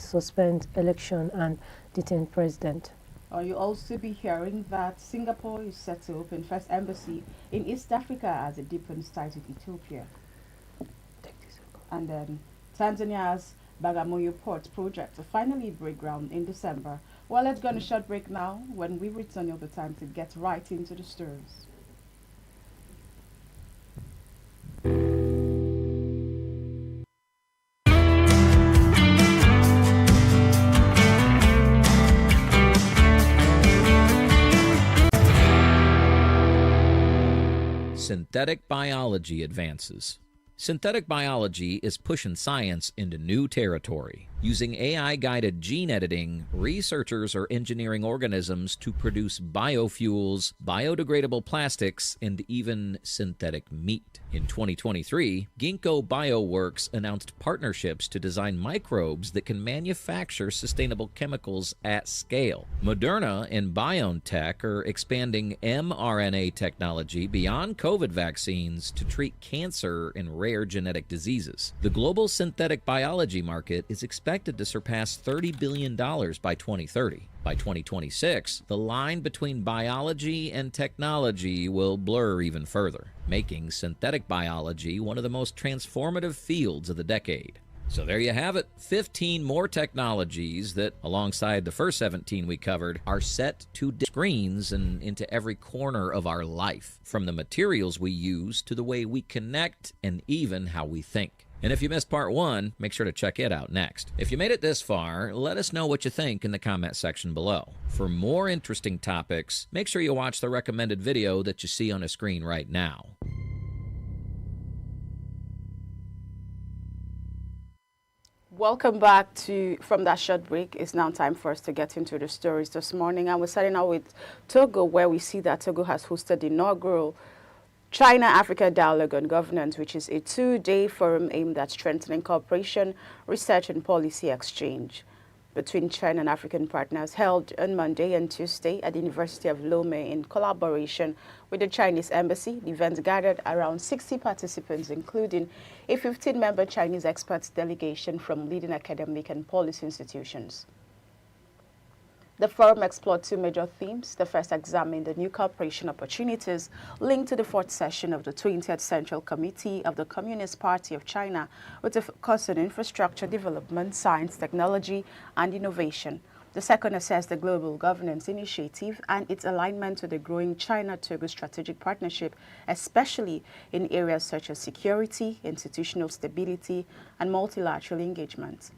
suspend election and detain president. You'll also be hearing that Singapore is set to open first embassy in East Africa as it deepens ties with Ethiopia. And then Tanzania's Bagamoyo port project will finally break ground in December. Well, let's go on a short break now. When we return, you'll have the time to get right into the stories. Synthetic biology advances. Synthetic biology is pushing science into new territory. Using AI-guided gene editing, researchers are engineering organisms to produce biofuels, biodegradable plastics, and even synthetic meat. In 2023, Ginkgo Bioworks announced partnerships to design microbes that can manufacture sustainable chemicals at scale. Moderna and BioNTech are expanding mRNA technology beyond COVID vaccines to treat cancer and rare genetic diseases. The global synthetic biology market is expected to surpass $30 billion by 2030. By 2026, the line between biology and technology will blur even further, making synthetic biology one of the most transformative fields of the decade. So there you have it, 15 more technologies that, alongside the first 17 we covered, are set to screens and into every corner of our life, from the materials we use to the way we connect and even how we think. And if you missed part 1, make sure to check it out next. If you made it this far, let us know what you think in the comment section below. For more interesting topics, make sure you watch the recommended video that you see on the screen right now. Welcome back from that short break. It's now time for us to get into the stories this morning. And we're starting out with Togo, where we see that Togo has hosted the inaugural China-Africa Dialogue on Governance, which is a 2-day forum aimed at strengthening cooperation, research, and policy exchange between China and African partners, held on Monday and Tuesday at the University of Lomé in collaboration with the Chinese Embassy. The event gathered around 60 participants, including a 15-member Chinese experts delegation from leading academic and policy institutions. The forum explored 2 major themes. The first examined the new cooperation opportunities linked to the 4th session of the 20th Central Committee of the Communist Party of China, with a focus on infrastructure development, science, technology, and innovation. The second assessed the Global Governance Initiative and its alignment to the growing China-Togo strategic partnership, especially in areas such as security, institutional stability, and multilateral engagement.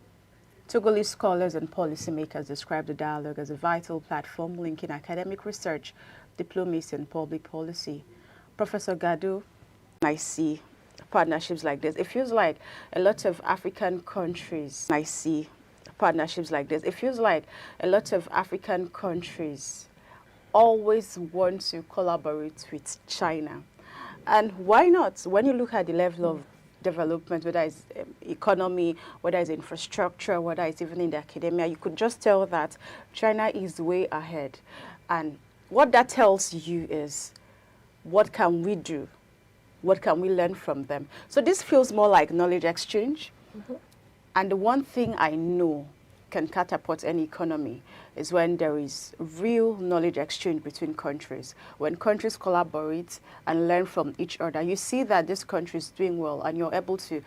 Togolese scholars and policymakers describe the dialogue as a vital platform linking academic research, diplomacy, and public policy. Professor Gado, I see partnerships like this. It feels like a lot of African countries, always want to collaborate with China. And why not? When you look at the level of development, whether it's economy, whether it's infrastructure, whether it's even in the academia, you could just tell that China is way ahead. And what that tells you is, what can we do? What can we learn from them? So this feels more like knowledge exchange. And the one thing I know can catapult any economy is when there is real knowledge exchange between countries. When countries collaborate and learn from each other, you see that this country is doing well and you're able to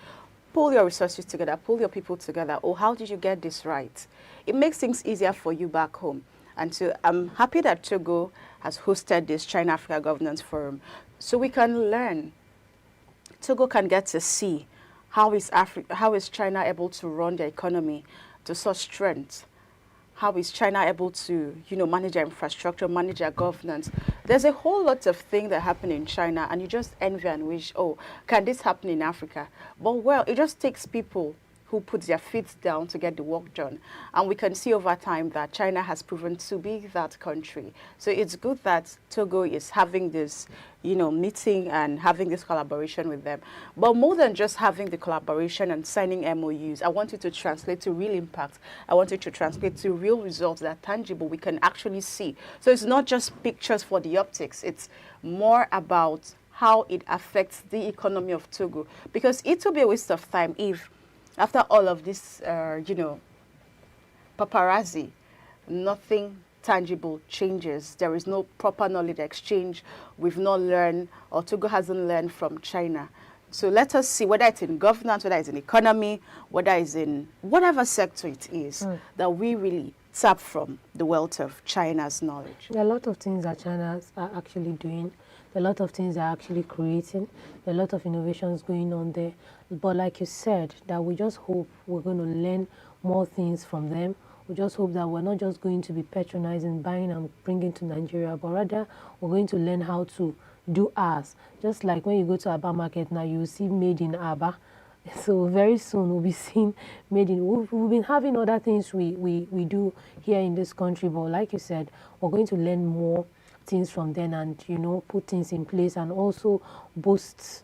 pull your resources together, pull your people together. Oh, how did you get this right? It makes things easier for you back home. And so I'm happy that Togo has hosted this China-Africa Governance Forum so we can learn. Togo can get to see how is China able to run their economy to such strength? How is China able to, manage their infrastructure, manage their governance? There's a whole lot of things that happen in China, and you just envy and wish, oh, can this happen in Africa? But, well, it just takes people who put their feet down to get the work done. And we can see over time that China has proven to be that country. So it's good that Togo is having this, meeting and having this collaboration with them. But more than just having the collaboration and signing MOUs, I want you to translate to real impact. I want you to translate to real results that are tangible, we can actually see. So it's not just pictures for the optics. It's more about how it affects the economy of Togo. Because it will be a waste of time if, after all of this, paparazzi, nothing tangible changes. There is no proper knowledge exchange. We've not learned, or Togo hasn't learned from China. So let us see whether it's in governance, whether it's in economy, whether it's in whatever sector it is, that we really tap from the wealth of China's knowledge. There are a lot of things that China are actually doing. There are a lot of things they're actually creating. There are a lot of innovations going on there. But like you said, that we just hope we're going to learn more things from them. We just hope that we're not just going to be patronizing, buying and bringing to Nigeria, but rather we're going to learn how to do ours. Just like when you go to Aba market now, you will see made in Aba. So very soon we'll be seeing made in. We've been having other things we do here in this country, but like you said, we're going to learn more things from them and, you know, put things in place and also boost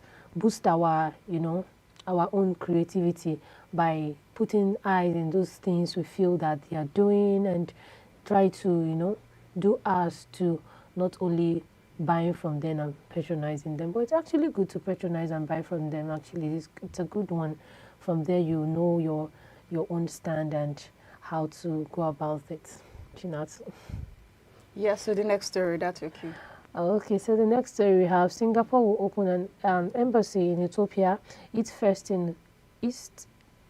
our, you know, our own creativity by putting eyes in those things we feel that they are doing and try to, you know, do ours to not only buying from them and patronizing them, but it's actually good to patronize and buy from them. Actually, it's a good one. From there, you know your own stand and how to go about it. Chinatsu. Yeah, so the next story, that's okay. Okay, so the next story we have Singapore will open an embassy in Ethiopia, its first in East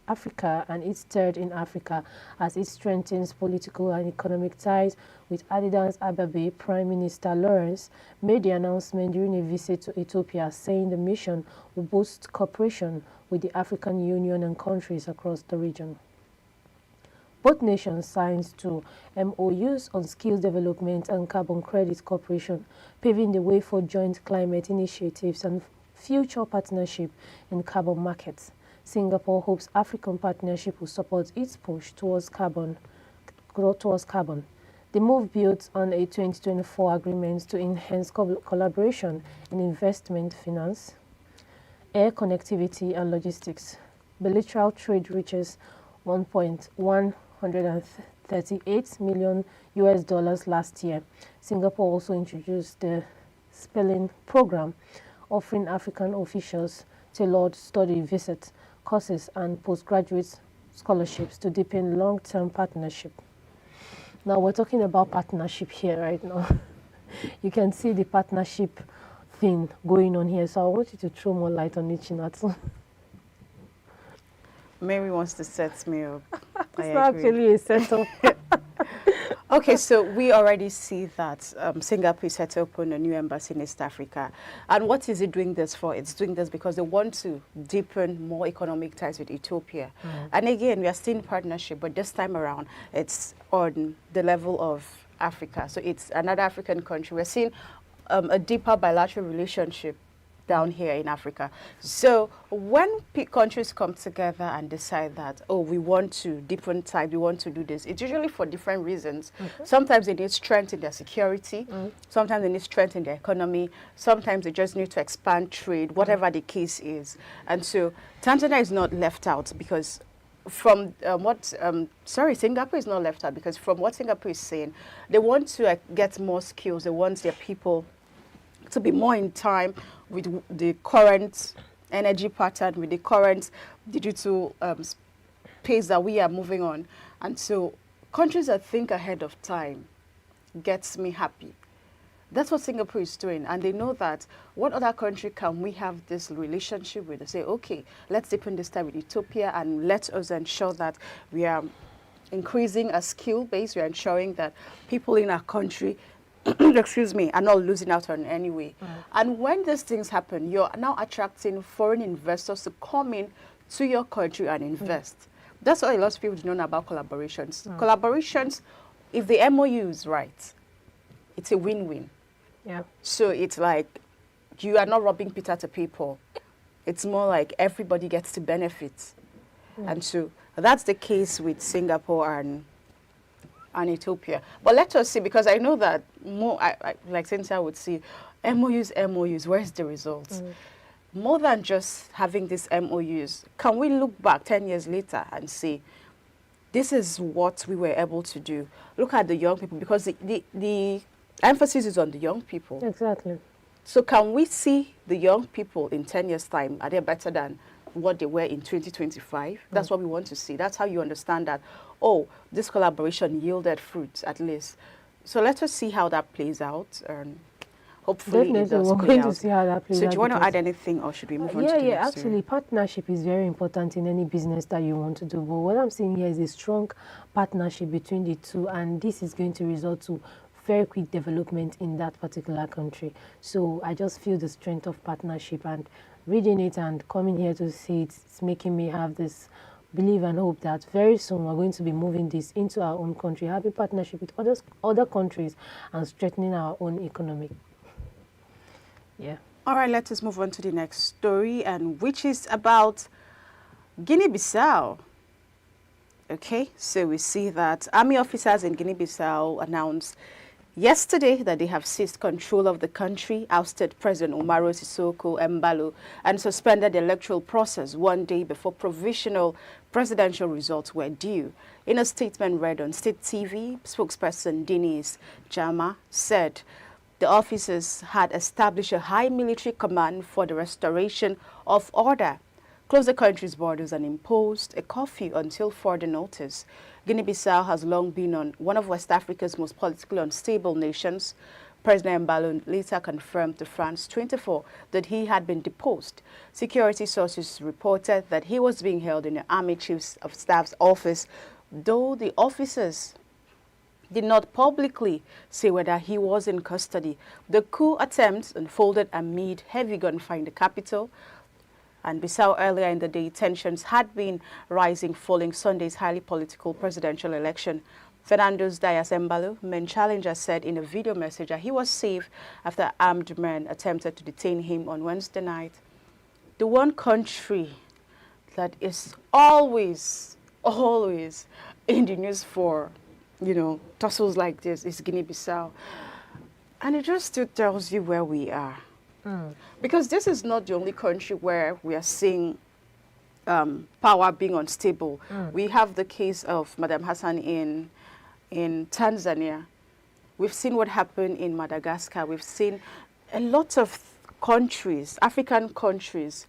Africa and its third in Africa, as it strengthens political and economic ties with Addis Ababa. Prime Minister Lawrence made the announcement during a visit to Ethiopia, saying the mission will boost cooperation with the African Union and countries across the region. Both nations signed two MOUs on skills development and carbon credit cooperation, paving the way for joint climate initiatives and future partnership in carbon markets. Singapore hopes African partnership will support its push towards carbon. The move builds on a 2024 agreement to enhance collaboration in investment, finance, air connectivity, and logistics. Bilateral trade reaches $1.138 million last year. Singapore also introduced the Spelling Program, offering African officials tailored study visits, courses, and postgraduate scholarships to deepen long-term partnership. Now we're talking about partnership here right now. You can see the partnership thing going on here, so I want you to throw more light on it, Chinatsu. Mary wants to set me up. It's not actually a setup. Okay, so we already see that Singapore is set to open a new embassy in East Africa. And what is it doing this for? It's doing this because they want to deepen more economic ties with Ethiopia. And again, we are still in partnership, but this time around, it's on the level of Africa. So it's another African country. We're seeing a deeper bilateral relationship down here in Africa. So when countries come together and decide that, oh, we want to deepen ties, we want to do this, it's usually for different reasons. Sometimes they need strength in their security, sometimes they need strength in their economy, sometimes they just need to expand trade, whatever the case is. And so Tanzania is not left out because from Singapore is not left out because from what Singapore is saying, they want to get more skills, they want their people to be more in time with the current energy pattern, with the current digital pace that we are moving on. And so countries that think ahead of time gets me happy. That's what Singapore is doing. And they know that what other country can we have this relationship with? They say, okay, let's deepen this time with Ethiopia and let us ensure that we are increasing a skill base. We are ensuring that people in our country excuse me, are not losing out on any way. And when these things happen, you're now attracting foreign investors to come in to your country and invest. That's what a lot of people don't know about collaborations. Collaborations, if the MOU is right, it's a win-win. Yeah. So it's like you are not robbing Peter to pay Paul. It's more like everybody gets to benefit. And so that's the case with Singapore and Ethiopia. But let us see, because I know that more, like Cynthia would see, MOUs, where's the results? More than just having these MOUs, can we look back 10 years later and say, this is what we were able to do? Look at the young people, because the emphasis is on the young people. Exactly. So can we see the young people in 10 years' time, are they better than what they were in 2025? That's what we want to see. That's how you understand that, oh, this collaboration yielded fruits at least. So let us see how that plays out. Hopefully it Definitely, does we're play going to out. see how that plays So out. do you want to Because add anything, or should we move on yeah, to the yeah, next actually, story? partnership is very important in any business that you want to do. But what I'm seeing here is a strong partnership between the two, and this is going to result to very quick development in that particular country. So I just feel the strength of partnership, and reading it and coming here to see it, it's making me have this believe and hope that very soon we're going to be moving this into our own country, having partnership with other countries and strengthening our own economy. Yeah. All right, let us move on to the next story, and which is about Guinea-Bissau. Okay, so we see that army officers in Guinea-Bissau announced yesterday that they have seized control of the country, ousted President Umaro Sissoco Embalo, and suspended the electoral process one day before provisional presidential results were due. In a statement read on state TV, spokesperson Denise Jama said the officers had established a high military command for the restoration of order, closed the country's borders, and imposed a curfew until further notice. Guinea-Bissau has long been one of West Africa's most politically unstable nations. President Mbalo later confirmed to France 24 that he had been deposed. Security sources reported that he was being held in the Army Chief of Staff's office, though the officers did not publicly say whether he was in custody. The coup attempt unfolded amid heavy gunfire in the capital. And Bissau earlier in the day, tensions had been rising following Sunday's highly political presidential election. Fernando's Dias Embalo, main challenger, said in a video message that he was safe after armed men attempted to detain him on Wednesday night. The one country that is always in the news for, tussles like this is Guinea-Bissau. And it just still tells you where we are. Because this is not the only country where we are seeing power being unstable. We have the case of Madam Hassan in Tanzania. We've seen what happened in Madagascar. We've seen a lot of countries, African countries,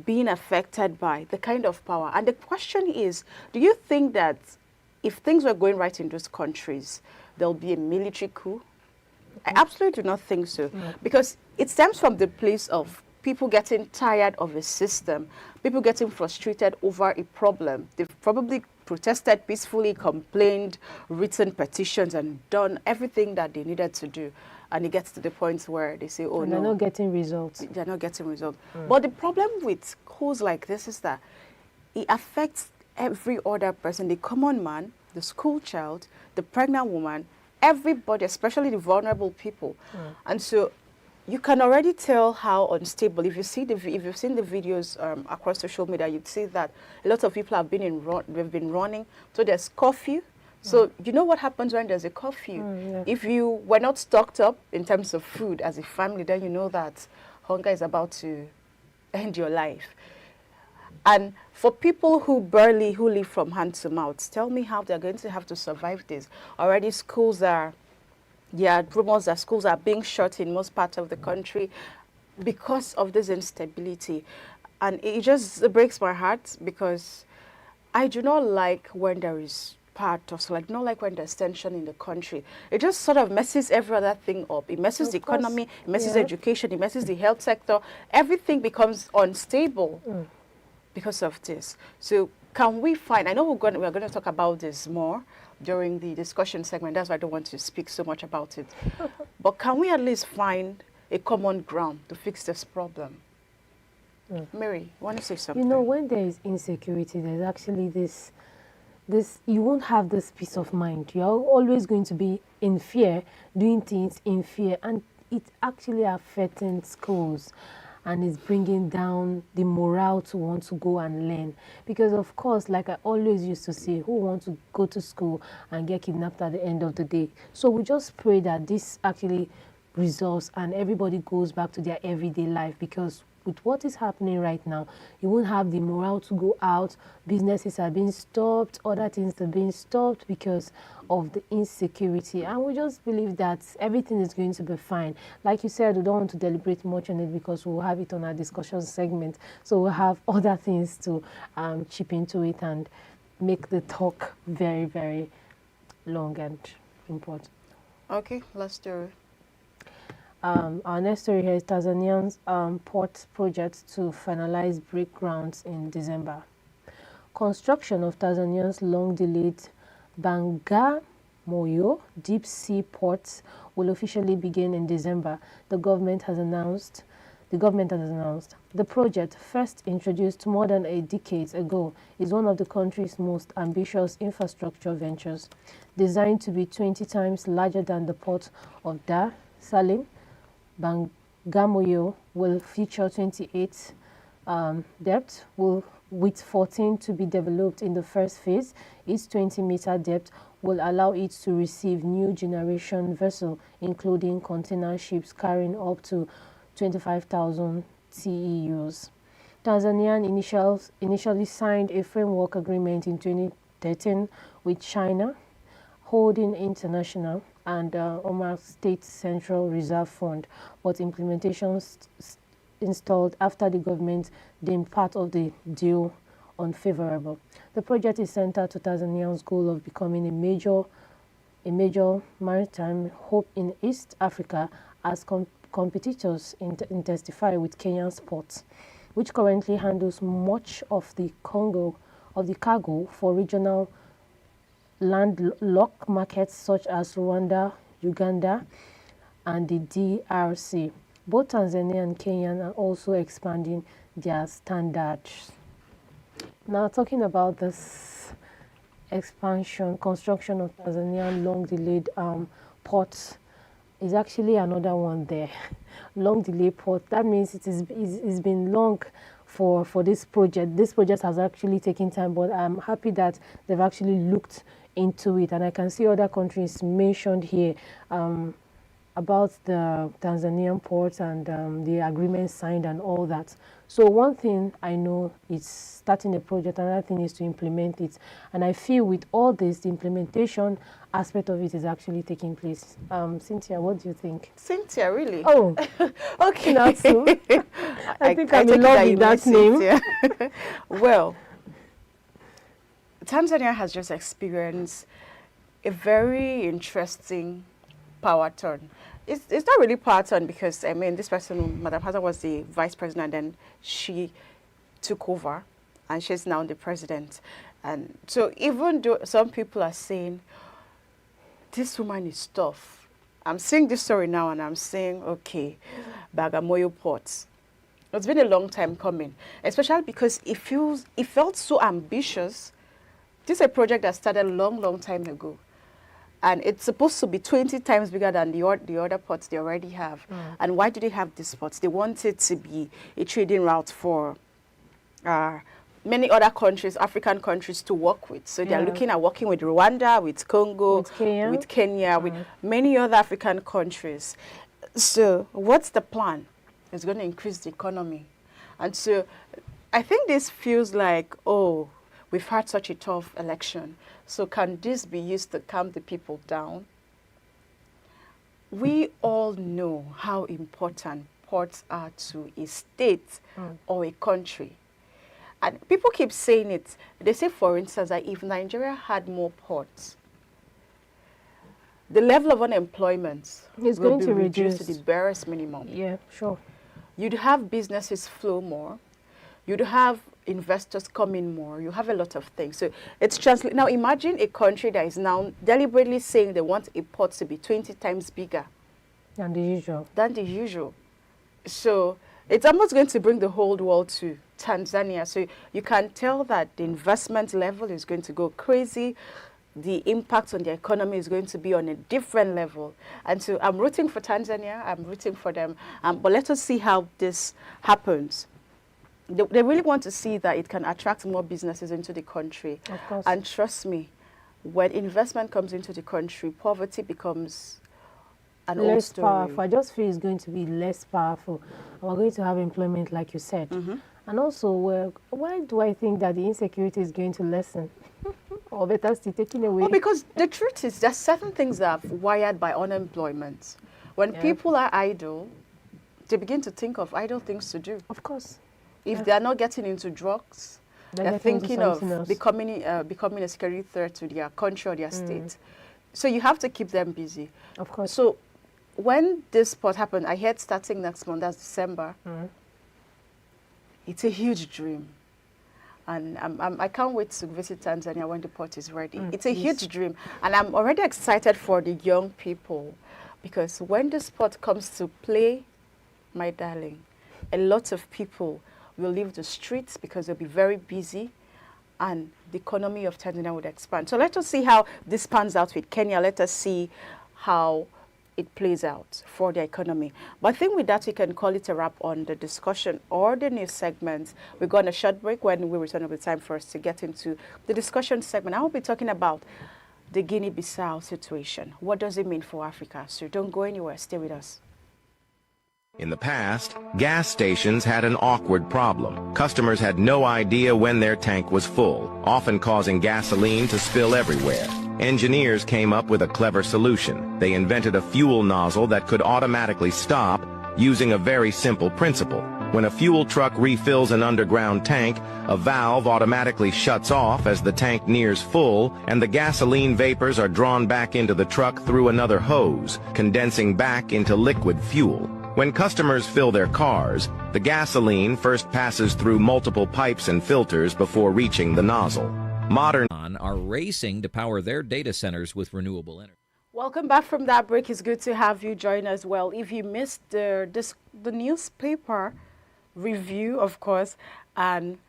being affected by the kind of power. And the question is, do you think that if things were going right in those countries, there'll be a military coup? I absolutely do not think so, because it stems from the place of people getting tired of a system, people getting frustrated over a problem. They've probably protested peacefully, complained, written petitions, and done everything that they needed to do. And it gets to the point where they say, oh, And no. they're not getting results. They're not getting results. But the problem with coups like this is that it affects every other person, the common man, the school child, the pregnant woman, everybody, especially the vulnerable people. And so you can already tell how unstable. If you've seen the videos across social media, you'd see that a lot of people have been running. So there's curfew. So you know what happens when there's a curfew? Yeah. If you were not stocked up in terms of food as a family, then you know that hunger is about to end your life. And for people who live from hand to mouth, tell me how they're going to have to survive this. Already schools are, rumors that schools are being shut in most parts of the country because of this instability. And it just breaks my heart, because I do not like when there is power tussle. I do not like when there's tension in the country. It just sort of messes every other thing up. It messes the economy, it messes education, it messes the health sector. Everything becomes unstable because of this. So can we find, I know we're going to talk about this more during the discussion segment. That's why I don't want to speak so much about it. But can we at least find a common ground to fix this problem? Mary, you want to say something? You know, when there is insecurity, there's actually this, you won't have this peace of mind. You're always going to be in fear, doing things in fear, and it's actually affecting schools, and it's bringing down the morale to want to go and learn. Because of course, like I always used to say, who wants to go to school and get kidnapped at the end of the day? So we just pray that this actually resolves and everybody goes back to their everyday life, because with what is happening right now, you won't have the morale to go out. Businesses are being stopped, other things are being stopped because of the insecurity. And we just believe that everything is going to be fine. Like you said, we don't want to deliberate much on it because we'll have it on our discussion segment. So we'll have other things to chip into it, and make the talk very, very long and important. Okay, let's do it. Our next story here is Tanzania's port project to finalize break grounds in December. Construction of Tanzania's long-delayed Bagamoyo deep sea port will officially begin in December. The government has announced. The project, first introduced more than a decade ago, is one of the country's most ambitious infrastructure ventures. Designed to be 20 times larger than the port of Dar Salim, Bagamoyo will feature 28 depth, with 14 to be developed in the first phase. Its 20-meter depth will allow it to receive new generation vessels, including container ships carrying up to 25,000 TEUs. Tanzania initially signed a framework agreement in 2013 with China, Holding International, and Omar State Central Reserve Fund, but implementation installed after the government deemed part of the deal unfavorable. The project is centered to Tanzania's goal of becoming a major maritime hub in East Africa as competitors intensify with Kenya's ports, which currently handles much of the cargo for regional landlocked markets such as Rwanda, Uganda, and the DRC. Both Tanzania and Kenya are also expanding their standards. Now, talking about this construction of Tanzania long-delayed ports is actually another one there. Long-delayed port, that means it's been long for this project. This project has actually taken time, but I'm happy that they've actually looked into it, and I can see other countries mentioned here about the Tanzanian ports and the agreement signed and all that. So one thing I know is starting a project, another thing is to implement it. And I feel with all this, the implementation aspect of it is actually taking place. Cynthia, what do you think? Cynthia, really? Oh, okay. Natsu. I think I'm in love with that name. Well, Tanzania has just experienced a very interesting power turn. It's not really power turn because, I mean, this person, Madam Hassan, was the vice president, and she took over, and she's now the president. And so even though some people are saying, this woman is tough, I'm seeing this story now, and I'm saying, okay, Bagamoyo Port. It's been a long time coming, especially because it felt so ambitious. This is a project that started a long, long time ago. And it's supposed to be 20 times bigger than the other ports they already have. And why do they have these ports? They want it to be a trading route for many other countries, African countries, to work with. So they're looking at working with Rwanda, with Congo, with Kenya, with many other African countries. So what's the plan? It's going to increase the economy. And so I think this feels like, oh, we've had such a tough election. So can this be used to calm the people down? We all know how important ports are to a state or a country. And people keep saying it. They say, for instance, that if Nigeria had more ports, the level of unemployment is will going be to reduced reduce to the barest minimum. Yeah, sure. You'd have businesses flow more. You'd have investors come in more. You have a lot of things. So it's translate. Now imagine a country that is now deliberately saying they want a port to be 20 times bigger than the usual. So it's almost going to bring the whole world to Tanzania. So you can tell that the investment level is going to go crazy. The impact on the economy is going to be on a different level. And so I'm rooting for Tanzania. I'm rooting for them. But let us see how this happens. They really want to see that it can attract more businesses into the country. Of course. And trust me, when investment comes into the country, poverty becomes an old less story. powerful. I just feel it's going to be less powerful. We're going to have employment, like you said. And also, why do I think that the insecurity is going to lessen? Or better still, taken away? Well, because the truth is, there's certain things that are wired by unemployment. When people are idle, they begin to think of idle things to do. Of course. If they are not getting into drugs, They're thinking of becoming a scary threat to their country or their state. So you have to keep them busy. Of course. So when this spot happened, I heard starting next month, that's December. It's a huge dream. And I can't wait to visit Tanzania when the port is ready. It's a huge dream. And I'm already excited for the young people. Because when the sport comes to play, my darling, a lot of people will leave the streets because they'll be very busy. And the economy of Tanzania would expand. So let us see how this pans out with Kenya. Let us see how it plays out for the economy. But I think with that, we can call it a wrap on the discussion or the news segment. We're going on a short break. When we return, it'll be time for us to get into the discussion segment. I will be talking about the Guinea-Bissau situation. What does it mean for Africa? So don't go anywhere. Stay with us. In the past, gas stations had an awkward problem. Customers had no idea when their tank was full, often causing gasoline to spill everywhere. Engineers came up with a clever solution. They invented a fuel nozzle that could automatically stop using a very simple principle. When a fuel truck refills an underground tank, a valve automatically shuts off as the tank nears full, and the gasoline vapors are drawn back into the truck through another hose, condensing back into liquid fuel. When customers fill their cars, the gasoline first passes through multiple pipes and filters before reaching the nozzle. Modern are racing to power their data centers with renewable energy. Welcome back from that break. It's good to have you join us. Well, if you missed the newspaper review, of course, and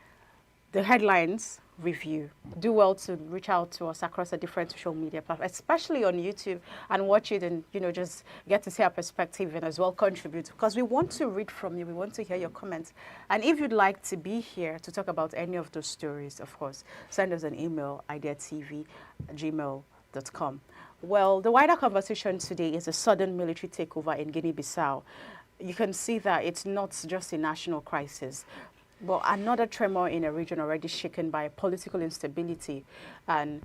the headlines review, do well to reach out to us across the different social media platforms, especially on YouTube, and watch it and, just get to see our perspective and as well contribute, because we want to read from you. We want to hear your comments. And if you'd like to be here to talk about any of those stories, of course, send us an email, ideatv@gmail.com. Well, the wider conversation today is a sudden military takeover in Guinea-Bissau. You can see that it's not just a national crisis, but another tremor in a region already shaken by political instability. And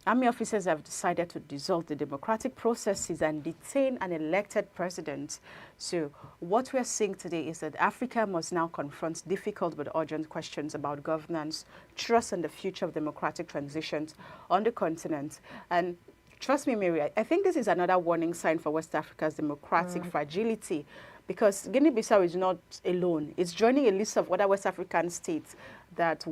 army officers have decided to dissolve the democratic processes and detain an elected president. So what we're seeing today is that Africa must now confront difficult but urgent questions about governance, trust, and the future of democratic transitions on the continent. And trust me, Mary, I think this is another warning sign for West Africa's democratic fragility, because Guinea-Bissau is not alone. It's joining a list of other West African states that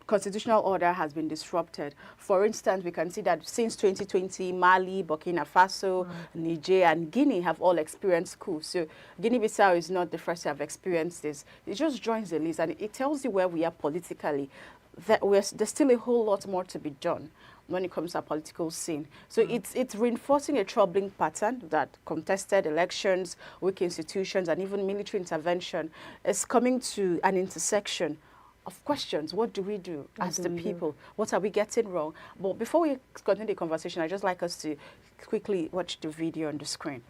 constitutional order has been disrupted. For instance, we can see that since 2020, Mali, Burkina Faso, Niger, and Guinea have all experienced coups. So Guinea-Bissau is not the first to have experienced this. It just joins the list, and it tells you where we are politically. That there's still a whole lot more to be done when it comes to our political scene. So it's reinforcing a troubling pattern that contested elections, weak institutions, and even military intervention is coming to an intersection of questions. What do we do as the people? What are we getting wrong? But before we continue the conversation, I'd just like us to quickly watch the video on the screen.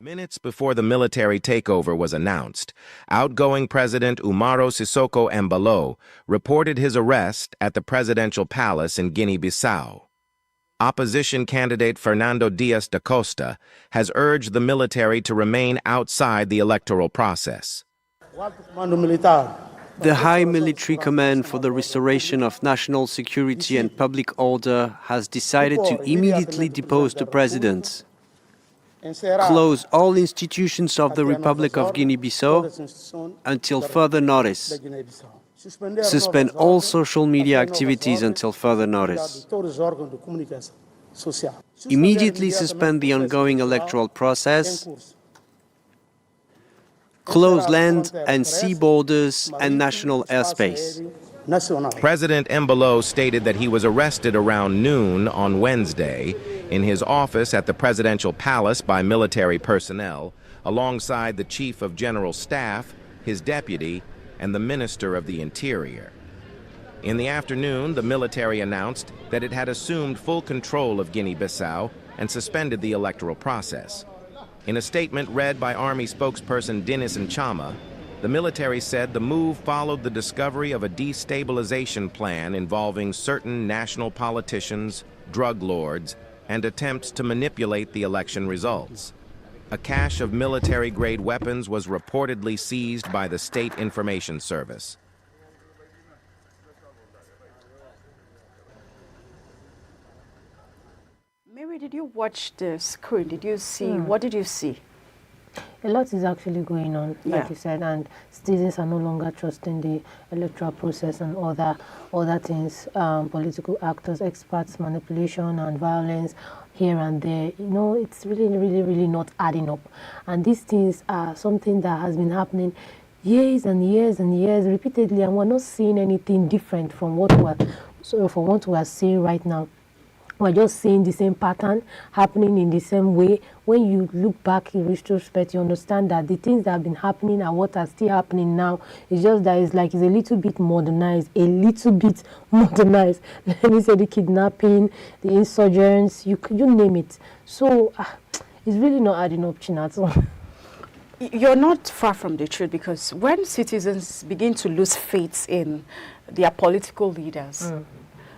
Minutes before the military takeover was announced, outgoing President Umaro Sissoco Embalo reported his arrest at the presidential palace in Guinea-Bissau. Opposition candidate Fernando Dias da Costa has urged the military to remain outside the electoral process. The High Military Command for the Restoration of National Security and Public Order has decided to immediately depose the president, close all institutions of the Republic of Guinea-Bissau until further notice, suspend all social media activities until further notice, immediately suspend the ongoing electoral process, close land and sea borders and national airspace. President Embalo stated that he was arrested around noon on Wednesday in his office at the presidential palace by military personnel, alongside the Chief of General Staff, his deputy, and the Minister of the Interior. In the afternoon, the military announced that it had assumed full control of Guinea-Bissau and suspended the electoral process. In a statement read by Army spokesperson Denis Nchama, The military said the move followed the discovery of a destabilization plan involving certain national politicians, drug lords, and attempts to manipulate the election results. A cache of military-grade weapons was reportedly seized by the State Information Service. Mary, did you watch the screen? Did you see? What did you see? A lot is actually going on, like Yeah. you said, and citizens are no longer trusting the electoral process and other things, political actors, experts, manipulation and violence here and there. You know, it's really not adding up. And these things are something that has been happening years and years and years repeatedly, and we're not seeing anything different from what we are seeing right now. We're just seeing the same pattern happening in the same way. When you look back in retrospect, you understand that the things that have been happening and what are still happening now is just that it's a little bit modernized, Let me say the kidnapping, the insurgents, you name it. So it's really not adding up, Chinato. You're not far from the truth, because when citizens begin to lose faith in their political leaders,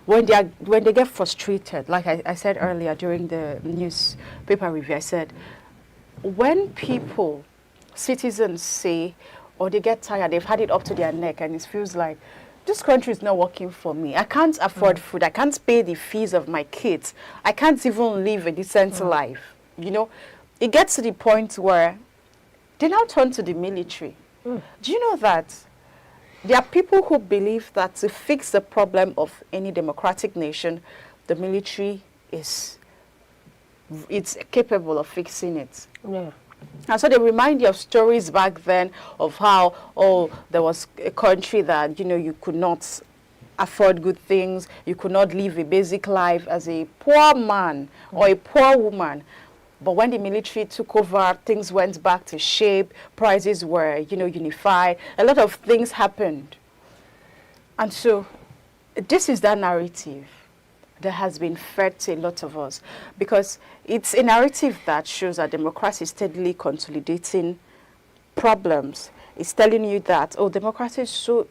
when they get frustrated, like I said earlier during the newspaper review, I said, when citizens say, or they get tired, they've had it up to their neck, and it feels like, this country is not working for me. I can't afford food. I can't pay the fees of my kids. I can't even live a decent life. You know, it gets to the point where they now turn to the military. Do you know that there are people who believe that to fix the problem of any democratic nation, the military it's capable of fixing it? Yeah. And so they remind you of stories back then of how, there was a country that, you could not afford good things, you could not live a basic life as a poor man or a poor woman. But when the military took over, things went back to shape, prices were, unified, a lot of things happened. And so this is that narrative that has been fed to a lot of us, because it's a narrative that shows that democracy is steadily consolidating problems. It's telling you that, democracy is so,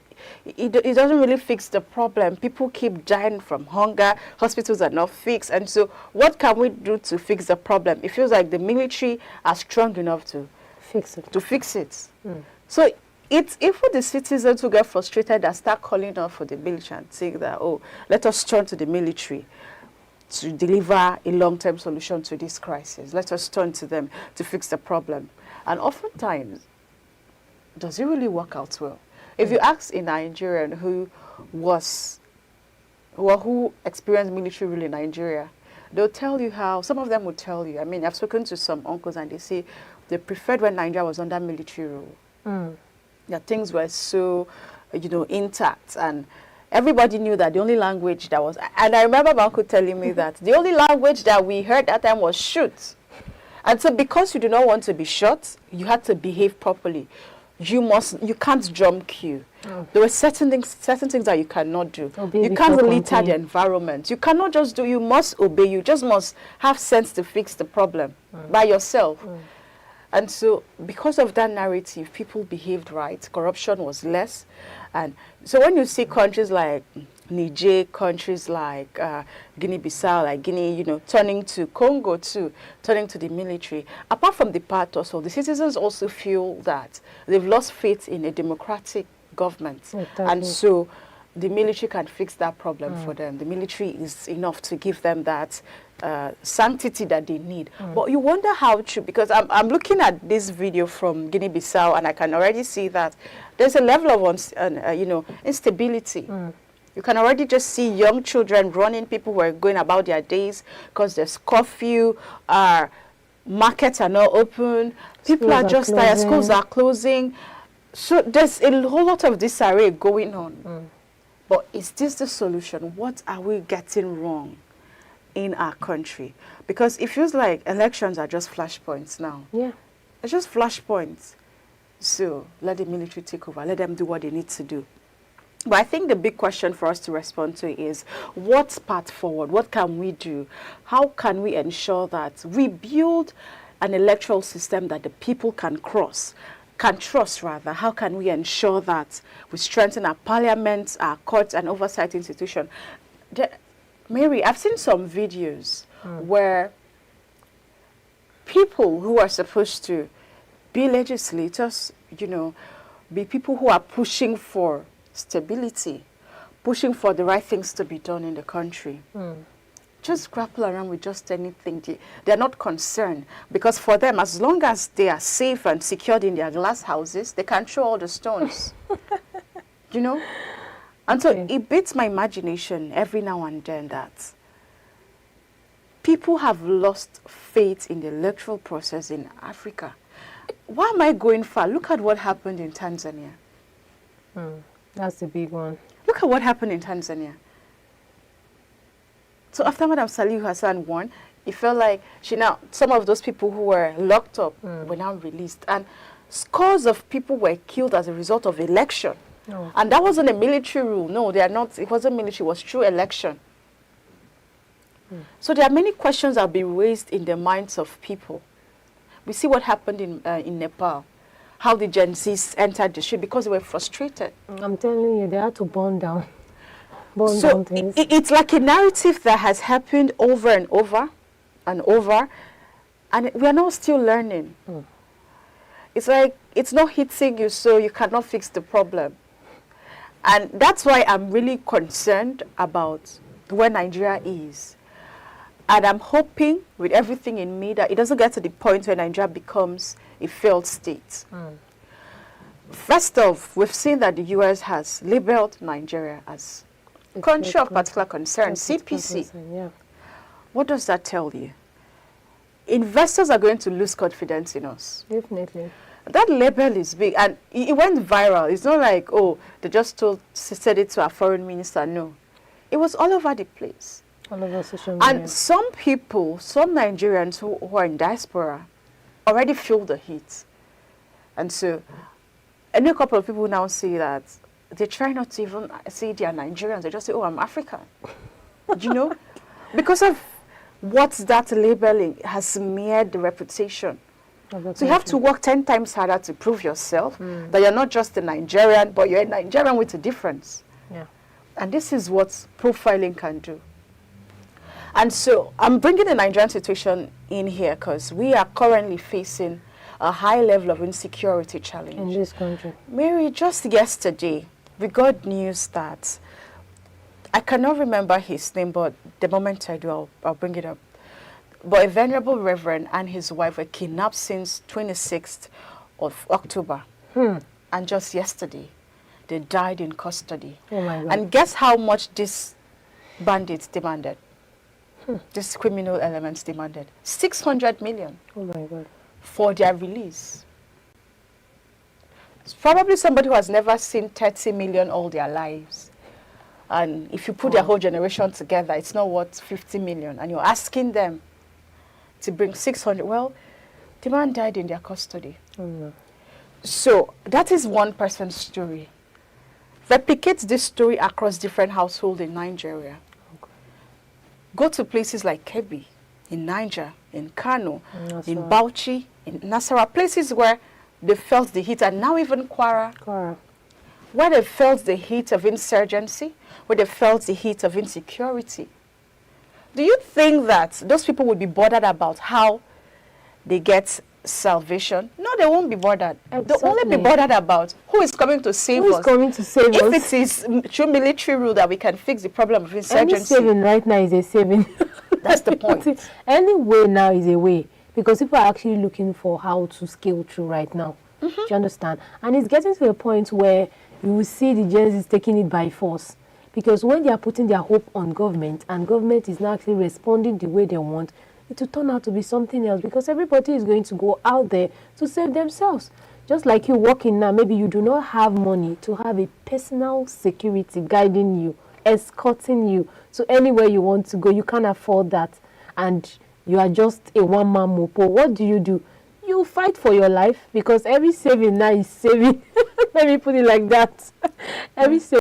it doesn't really fix the problem. People keep dying from hunger, hospitals are not fixed, and so what can we do to fix the problem? It feels like the military are strong enough to Fix it. So it's even the citizens who get frustrated and start calling out for the military and saying that, let us turn to the military to deliver a long-term solution to this crisis. Let us turn to them to fix the problem. And oftentimes, does it really work out well? If you ask a Nigerian who experienced military rule in Nigeria, they'll tell you how, some of them will tell you, I've spoken to some uncles and they say they preferred when Nigeria was under military rule. That things were so, intact, and everybody knew that the only language that was, and I remember my uncle telling me that the only language that we heard that time was shoot. And so because you do not want to be shot, you had to behave properly. You can't jump queue. There were certain things that you cannot do. You can't litter the environment. You cannot just do, you must obey. You just must have sense to fix the problem by yourself. And so because of that narrative, people behaved right. Corruption was less. And so when you see countries like Niger, countries like Guinea-Bissau, like Guinea, turning to Congo too, turning to the military. Apart from the part also, the citizens also feel that they've lost faith in a democratic government. Exactly. And so the military can fix that problem for them. The military is enough to give them that sanctity that they need. But you wonder how true, because I'm looking at this video from Guinea-Bissau and I can already see that there's a level of instability. You can already just see young children running, people who are going about their days because there's curfew, markets are not open, people are just tired, schools are closing. So there's a whole lot of disarray going on. But is this the solution? What are we getting wrong in our country? Because it feels like elections are just flashpoints now. Yeah. It's just flashpoints. So let the military take over. Let them do what they need to do. But I think the big question for us to respond to is, what's path forward? What can we do? How can we ensure that we build an electoral system that the people can cross? can trust, rather. How can we ensure that we strengthen our parliaments, our courts, and oversight institution? Mary, I've seen some videos where people who are supposed to be legislators, you know, be people who are pushing for stability, pushing for the right things to be done in the country, just grapple around with just anything. They're not concerned, because for them, as long as they are safe and secured in their glass houses, they can throw all the stones. You know? And so it beats my imagination every now and then that people have lost faith in the electoral process in Africa. Why am I going far? Look at what happened in Tanzania. That's the big one. Look at what happened in Tanzania. So after Madam Salihu Hassan won, it felt like some of those people who were locked up were now released. And scores of people were killed as a result of election. No. And that wasn't a military rule. No, they are not. It wasn't military. It was true election. So there are many questions that have been raised in the minds of people. We see what happened in Nepal, how the Gen Zs entered the street because they were frustrated. I'm telling you, they had to burn down things. It's like a narrative that has happened over and over and over, and we are now still learning. It's like it's not hitting you, so you cannot fix the problem. And that's why I'm really concerned about where Nigeria is. And I'm hoping with everything in me that it doesn't get to the point where Nigeria becomes a failed state. First off, we've seen that the US has labeled Nigeria as a country of particular concern, CPC. Yeah. What does that tell you? Investors are going to lose confidence in us. Definitely. That label is big, and it went viral. It's not like, oh, they just said it to our foreign minister. No. It was all over the place. All over social media. And some people, some Nigerians who are in diaspora already feel the heat. And so, I know a couple of people now say that they try not to even say they are Nigerians. They just say, oh, I'm African. You know? Because of what that labeling has smeared the reputation. So you have to work 10 times harder to prove yourself that you're not just a Nigerian, but you're a Nigerian with a difference. Yeah. And this is what profiling can do. And so I'm bringing the Nigerian situation in here because we are currently facing a high level of insecurity challenge. In this country. Mary, just yesterday, we got news that, I cannot remember his name, but the moment I do, I'll bring it up. But a venerable reverend and his wife were kidnapped since 26th of October. And just yesterday, they died in custody. Oh my God. And guess how much these bandits demanded? These criminal elements demanded 600 million. Oh my God. For their release. It's probably somebody who has never seen 30 million all their lives. And if you put their whole generation together, it's not worth 50 million. And you're asking them to bring 600. Well, the man died in their custody. Oh no. So that is one person's story. Replicate this story across different households in Nigeria. Go to places like Kebbi, in Niger, in Kano, in Bauchi, in Nasarawa, places where they felt the heat, and now even Kwara, where they felt the heat of insurgency, where they felt the heat of insecurity. Do you think that those people would be bothered about how they get salvation? No, they won't be bothered. Exactly. They'll only be bothered about who is coming to save us. Who is coming to save us? If it is through military rule that we can fix the problem of insurgency. Any saving right now is a saving. That's the point. Any way now is a way, because people are actually looking for how to scale through right now. Do you understand? And it's getting to a point where you will see the Gen Zs taking it by force. Because when they are putting their hope on government, and government is not actually responding the way they want, it will turn out to be something else, because everybody is going to go out there to save themselves. Just like you walking now, maybe you do not have money to have a personal security guiding you, escorting you to anywhere you want to go. You can't afford that, and you are just a one-man mopo. What do? You fight for your life, because every saving now is saving. Let me put it like that. Every saving